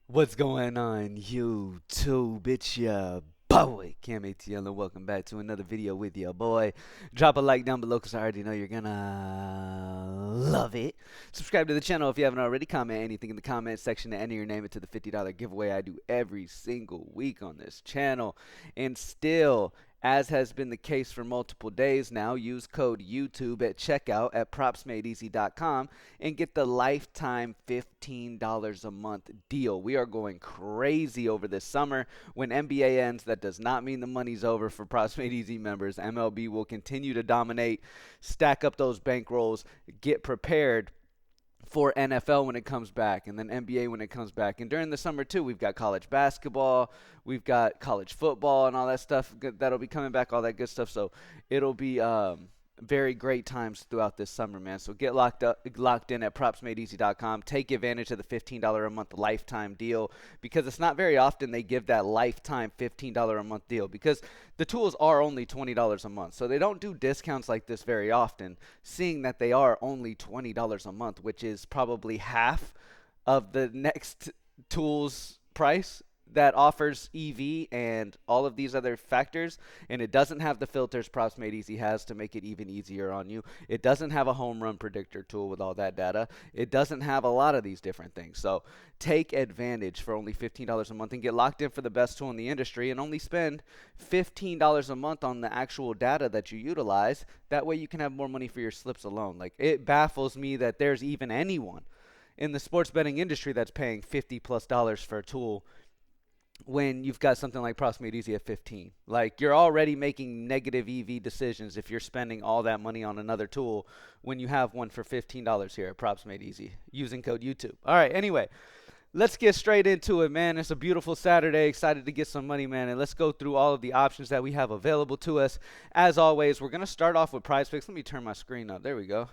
What's going on, YouTube? It's your boy, Cam ATL, and welcome back to another video with your boy. Drop a like down below because I already know you're gonna love it. Subscribe to the channel if you haven't already. Comment anything in the comment section to enter your name into the $50 giveaway I do every single week on this channel. And still, as has been the case for multiple days now, use code YouTube at checkout at propsmadeeasy.com and get the lifetime $15 a month deal. We are going crazy over this summer. When NBA ends, that does not mean the money's over for Props Made Easy members. MLB will continue to dominate. Stack up those bankrolls. Get prepared for NFL when it comes back, and then NBA when it comes back. And during the summer too, we've got college basketball, we've got college football, and all that stuff that'll be coming back, all that good stuff. So it'll be very great times throughout this summer, man. So get locked in at propsmadeeasy.com. Take advantage of the $15 a month lifetime deal, because it's not very often they give that lifetime $15 a month deal, because the tools are only $20 a month. So they don't do discounts like this very often, seeing that they are only $20 a month, which is probably half of the next tools price that offers EV and all of these other factors. And it doesn't have the filters Props Made Easy has to make it even easier on you. It doesn't have a home run predictor tool with all that data. It doesn't have a lot of these different things. So take advantage for only $15 a month and get locked in for the best tool in the industry, and only spend $15 a month on the actual data that you utilize. That way you can have more money for your slips alone. Like, it baffles me that there's even anyone in the sports betting industry that's paying $50+ for a tool when you've got something like Props Made Easy at 15. Like, you're already making negative EV decisions if you're spending all that money on another tool when you have one for $15 here at Props Made Easy using code YouTube. All right, anyway, let's get straight into it, man. It's a beautiful Saturday. Excited to get some money, man. And let's go through all of the options that we have available to us. As always, we're going to start off with Prizepicks. Let me turn my screen up. There we go.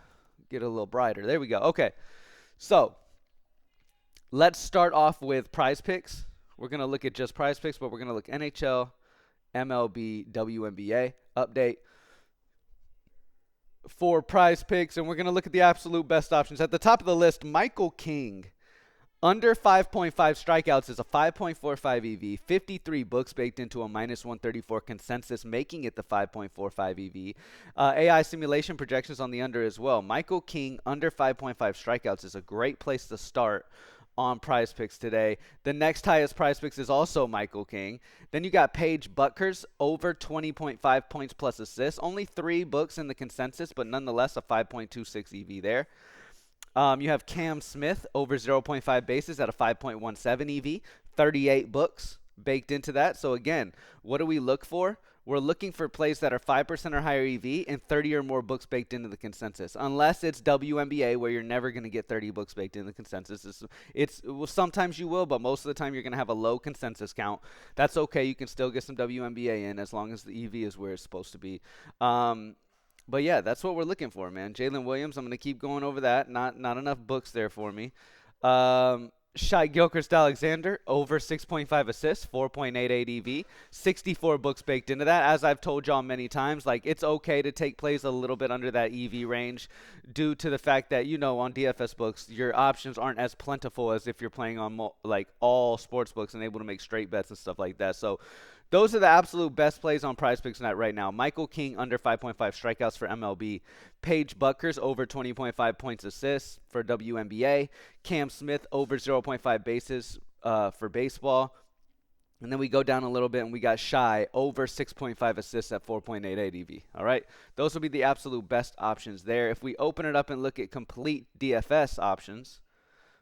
Get it a little brighter. There we go. Okay. So let's start off with Prizepicks. We're going to look at just Prizepicks, but we're going to look NHL, MLB, WNBA update for Prizepicks, and we're going to look at the absolute best options. At the top of the list, Michael King. Under 5.5 strikeouts is a 5.45 EV, 53 books baked into a -134 consensus, making it the 5.45 EV. AI simulation projections on the under as well. Michael King under 5.5 strikeouts is a great place to start on Prizepicks today. The next highest Prizepicks is also Michael King. Then you got Paige Buckers over 20.5 points plus assists. Only 3 books in the consensus, but nonetheless a 5.26 EV there. You have Cam Smith over 0.5 bases at a 5.17 EV, 38 books baked into that. So again, what do we look for? We're looking for plays that are 5% or higher EV and 30 or more books baked into the consensus. Unless it's WNBA, where you're never going to get 30 books baked into the consensus. Well, sometimes you will, but most of the time you're going to have a low consensus count. That's okay. You can still get some WNBA in as long as the EV is where it's supposed to be. But yeah, that's what we're looking for, man. Jalen Williams, I'm going to keep going over that. Not enough books there for me. Shai Gilchrist-Alexander, over 6.5 assists, 4.88 EV, 64 books baked into that. As I've told y'all many times, like, it's okay to take plays a little bit under that EV range due to the fact that, you know, on DFS books, your options aren't as plentiful as if you're playing on, like, all sports books and able to make straight bets and stuff like that. So those are the absolute best plays on Prizepicks right now. Michael King under 5.5 strikeouts for MLB. Paige Buckers over 20.5 points assists for WNBA. Cam Smith over 0.5 bases for baseball. And then we go down a little bit and we got Shai over 6.5 assists at 4.88 EV. All right. Those will be the absolute best options there. If we open it up and look at complete DFS options,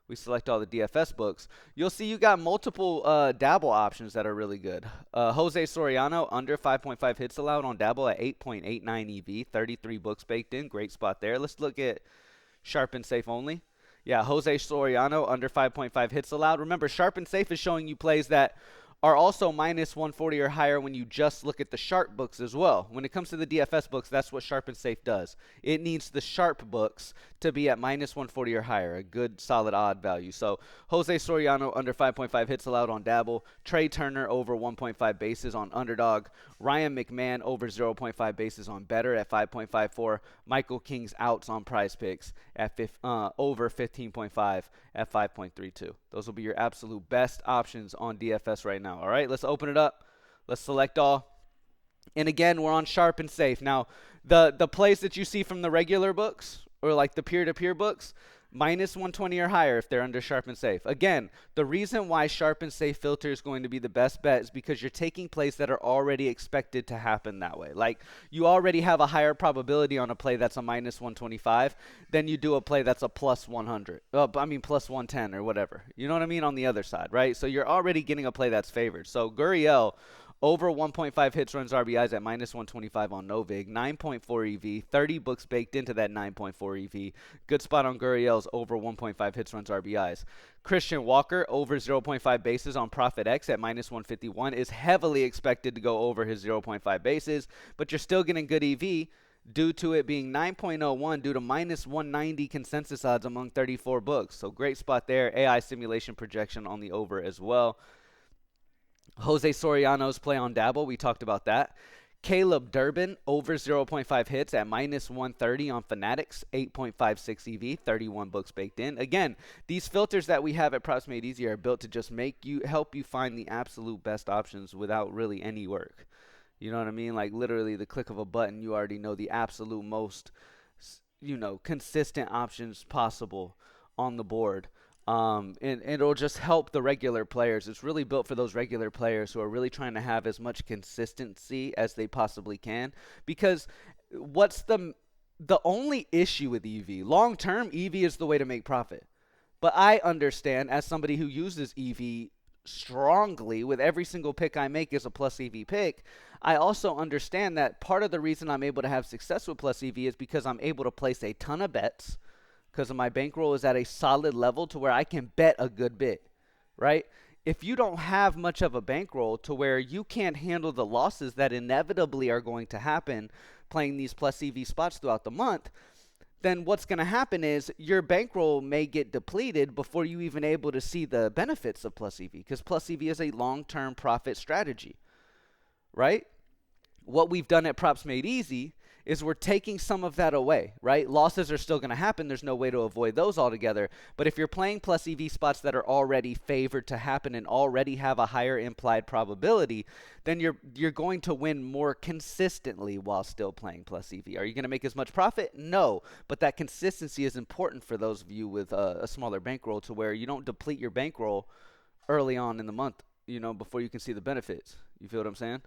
we select all the DFS books, you'll see you got multiple dabble options that are really good. Jose Soriano under 5.5 hits allowed on dabble at 8.89 EV, 33 books baked in. Great spot there. Let's look at sharp and safe only. Yeah, Jose Soriano under 5.5 hits allowed. Remember, sharp and safe is showing you plays that are also -140 or higher when you just look at the sharp books as well. When it comes to the DFS books, that's what sharp and safe does. It needs the sharp books to be at -140 or higher, a good solid odd value. So Jose Soriano under 5.5 hits allowed on dabble. Trey Turner over 1.5 bases on Underdog. Ryan McMahon over 0.5 bases on Betr at 5.54. Michael King's outs on Prizepicks at over 15.5 at 5.32. Those will be your absolute best options on DFS right now. All right, let's open it up. Let's select all. And again, we're on sharp and safe. Now, the plays that you see from the regular books or like the peer-to-peer books, minus 120 or higher if they're under sharp and safe. Again, the reason why sharp and safe filter is going to be the best bet is because you're taking plays that are already expected to happen that way. Like, you already have a higher probability on a play that's a minus 125 than you do a play that's a plus 100. Plus 110 or whatever. You know what I mean? On the other side, right? So you're already getting a play that's favored. So Gurriel, over 1.5 hits, runs, RBIs at minus 125 on Novig, 9.4 EV, 30 books baked into that 9.4 EV. Good spot on Gurriel's over 1.5 hits, runs, RBIs. Christian Walker, over 0.5 bases on Profit X at minus 151, is heavily expected to go over his 0.5 bases, but you're still getting good EV due to it being 9.01 due to minus 190 consensus odds among 34 books. So great spot there. AI simulation projection on the over as well. Jose Soriano's play on Dabble, we talked about that. Caleb Durbin, over 0.5 hits at minus 130 on Fanatics, 8.56 EV, 31 books baked in. Again, these filters that we have at Props Made Easy are built to just help you find the absolute best options without really any work. You know what I mean? Like, literally the click of a button, you already know the absolute most, consistent options possible on the board. And it'll just help the regular players. It's really built for those regular players who are really trying to have as much consistency as they possibly can. Because what's the only issue with EV? Long term, EV is the way to make profit. But I understand, as somebody who uses EV strongly with every single pick I make is a plus EV pick, I also understand that part of the reason I'm able to have success with plus EV is because I'm able to place a ton of bets, because my bankroll is at a solid level to where I can bet a good bit, right? If you don't have much of a bankroll to where you can't handle the losses that inevitably are going to happen playing these plus EV spots throughout the month, then what's going to happen is your bankroll may get depleted before you even able to see the benefits of plus EV, because plus EV is a long-term profit strategy, right? What we've done at Props Made Easy is we're taking some of that away, right? Losses are still going to happen. There's no way to avoid those altogether. But if you're playing plus EV spots that are already favored to happen and already have a higher implied probability, then you're going to win more consistently while still playing plus EV. Are you going to make as much profit? No. But that consistency is important for those of you with a smaller bankroll, to where you don't deplete your bankroll early on in the month, before you can see the benefits. You feel what I'm saying?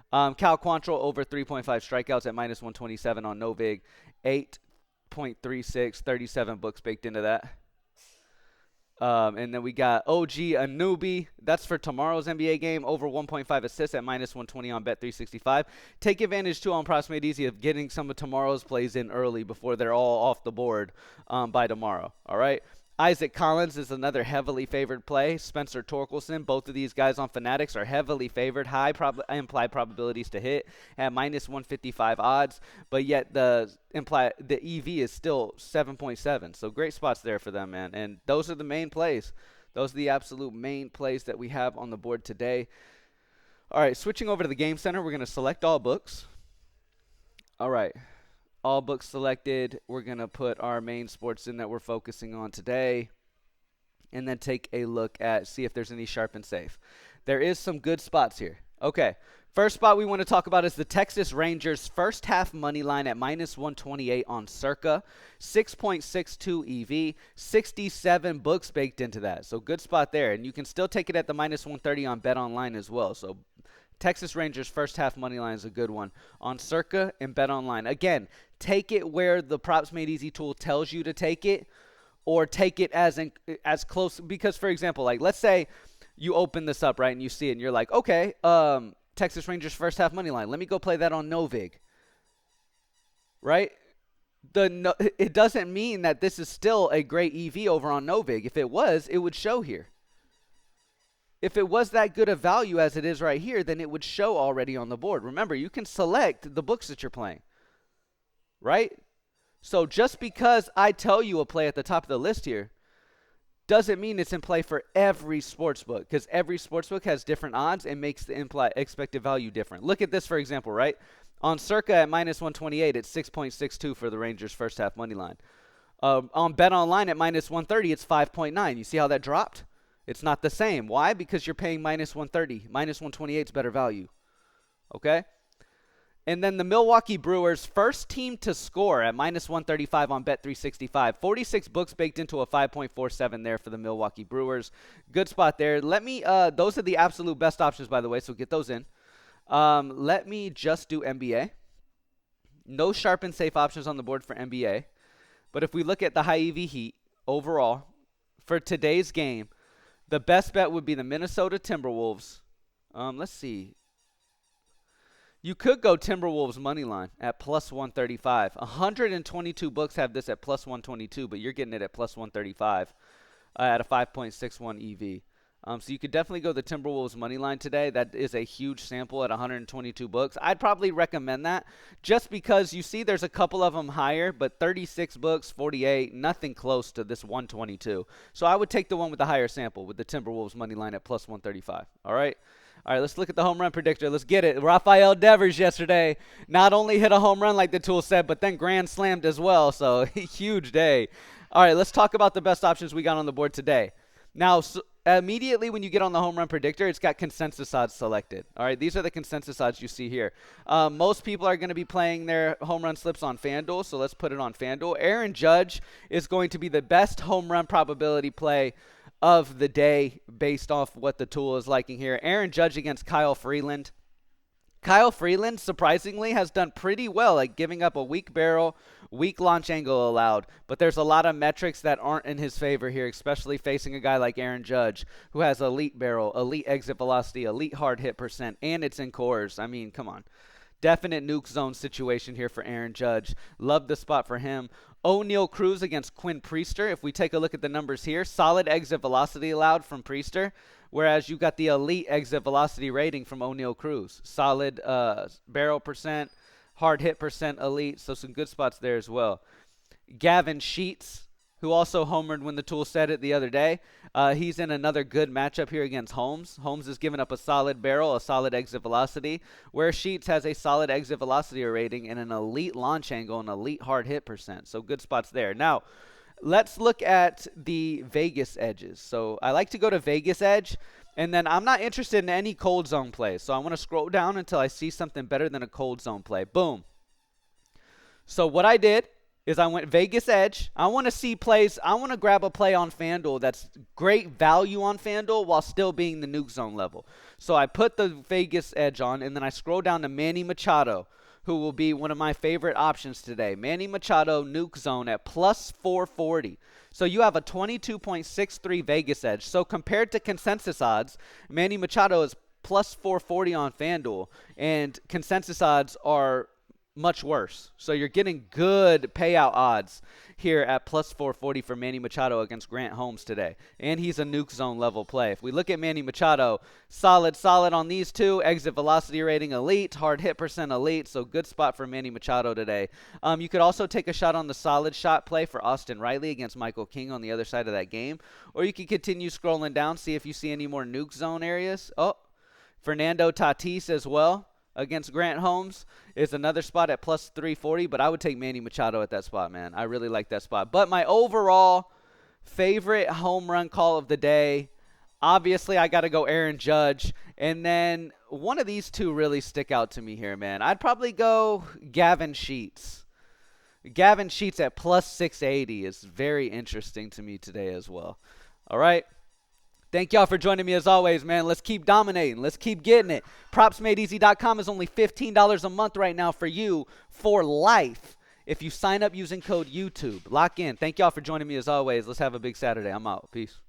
Cal Quantrill, over 3.5 strikeouts at minus 127 on Novig, 8.36, 37 books baked into that. And then we got OG Anubi. That's for tomorrow's NBA game. Over 1.5 assists at minus 120 on Bet365. Take advantage, too, on Props Made Easy of getting some of tomorrow's plays in early before they're all off the board by tomorrow. All right? Isaac Collins is another heavily favored play. Spencer Torkelson, both of these guys on Fanatics are heavily favored. High implied probabilities to hit at minus 155 odds, but yet the EV is still 7.7. So great spots there for them, man. And those are the main plays. Those are the absolute main plays that we have on the board today. All right, switching over to the Game Center, we're going to select all books. All right. All books selected. We're going to put our main sports in that we're focusing on today, and then take a look at, see if there's any sharp and safe. There is some good spots here. Okay, first spot we want to talk about is the Texas Rangers first half money line at minus 128 on Circa, 6.62 EV, 67 books baked into that. So good spot there, and you can still take it at the minus 130 on Bet Online as well. So Texas Rangers first half money line is a good one on Circa and Bet Online. Again, take it where the Props Made Easy tool tells you to take it, or take it as close. Because, for example, like, let's say you open this up, right, and you see it, and you're like, okay, Texas Rangers first half money line. Let me go play that on Novig, right? It doesn't mean that this is still a great EV over on Novig. If it was, it would show here. If it was that good of value as it is right here, then it would show already on the board. Remember, you can select the books that you're playing, right? So just because I tell you a play at the top of the list here doesn't mean it's in play for every sports book, because every sports book has different odds and makes the implied expected value different. Look at this, for example, right? On Circa at minus 128, it's 6.62 for the Rangers first half money line. On Bet Online at minus 130, it's 5.9. You see how that dropped? It's not the same. Why? Because you're paying minus 130. Minus 128 is better value. Okay? And then the Milwaukee Brewers, first team to score at minus 135 on Bet365. 46 books baked into a 5.47 there for the Milwaukee Brewers. Good spot there. Let me, those are the absolute best options, by the way, so get those in. Let me just do NBA. No sharp and safe options on the board for NBA. But if we look at the high EV Heat overall, for today's game, the best bet would be the Minnesota Timberwolves. Let's see. You could go Timberwolves money line at plus 135. 122 books have this at plus 122, but you're getting it at plus 135 at a 5.61 EV. So you could definitely go the Timberwolves money line today. That is a huge sample at 122 books. I'd probably recommend that just because you see there's a couple of them higher, but 36 books, 48, nothing close to this 122. So I would take the one with the higher sample with the Timberwolves money line at plus 135. All right. All right, let's look at the home run predictor. Let's get it. Rafael Devers yesterday not only hit a home run like the tool said, but then grand slammed as well. So huge day. All right, let's talk about the best options we got on the board today. Now, immediately when you get on the home run predictor, it's got consensus odds selected. All right, these are the consensus odds you see here. Most people are going to be playing their home run slips on FanDuel, so let's put it on FanDuel. Aaron Judge is going to be the best home run probability play of the day based off what the tool is liking here. Aaron Judge against Kyle Freeland. Kyle Freeland, surprisingly, has done pretty well, like giving up a weak barrel, weak launch angle allowed. But there's a lot of metrics that aren't in his favor here, especially facing a guy like Aaron Judge, who has elite barrel, elite exit velocity, elite hard hit percent, and it's in cores. I mean, come on. Definite nuke zone situation here for Aaron Judge. Love the spot for him. O'Neal Cruz against Quinn Priester. If we take a look at the numbers here, solid exit velocity allowed from Priester, whereas you got the elite exit velocity rating from O'Neal Cruz. Solid barrel percent, hard hit percent elite, so some good spots there as well. Gavin Sheets, who also homered when the tool said it the other day. He's in another good matchup here against Holmes. Holmes has given up a solid barrel, a solid exit velocity, where Sheets has a solid exit velocity rating and an elite launch angle and elite hard hit percent. So good spots there. Now, let's look at the Vegas edges. So I like to go to Vegas edge, and then I'm not interested in any cold zone plays. So I want to scroll down until I see something better than a cold zone play. Boom. So what I did is I went Vegas edge. I want to see plays. I want to grab a play on FanDuel that's great value on FanDuel while still being the nuke zone level. So I put the Vegas edge on, and then I scroll down to Manny Machado, who will be one of my favorite options today. Manny Machado nuke zone at plus 440. So you have a 22.63 Vegas edge. So compared to consensus odds, Manny Machado is plus 440 on FanDuel, and consensus odds are much worse. So you're getting good payout odds here at plus 440 for Manny Machado against Grant Holmes today. And he's a nuke zone level play. If we look at Manny Machado, solid on these two. Exit velocity rating elite, hard hit percent elite. So good spot for Manny Machado today. You could also take a shot on the solid shot play for Austin Riley against Michael King on the other side of that game. Or you can continue scrolling down, see if you see any more nuke zone areas. Oh, Fernando Tatis as well against Grant Holmes is another spot at plus 340, but I would take Manny Machado at that spot, man. I really like that spot. But my overall favorite home run call of the day, obviously I got to go Aaron Judge, and then one of these two really stick out to me here, man. I'd probably go Gavin Sheets. Gavin Sheets at plus 680 is very interesting to me today as well. All right. Thank y'all for joining me as always, man. Let's keep dominating. Let's keep getting it. PropsMadeEasy.com is only $15 a month right now for you for life if you sign up using code YouTube. Lock in. Thank y'all for joining me as always. Let's have a big Saturday. I'm out. Peace.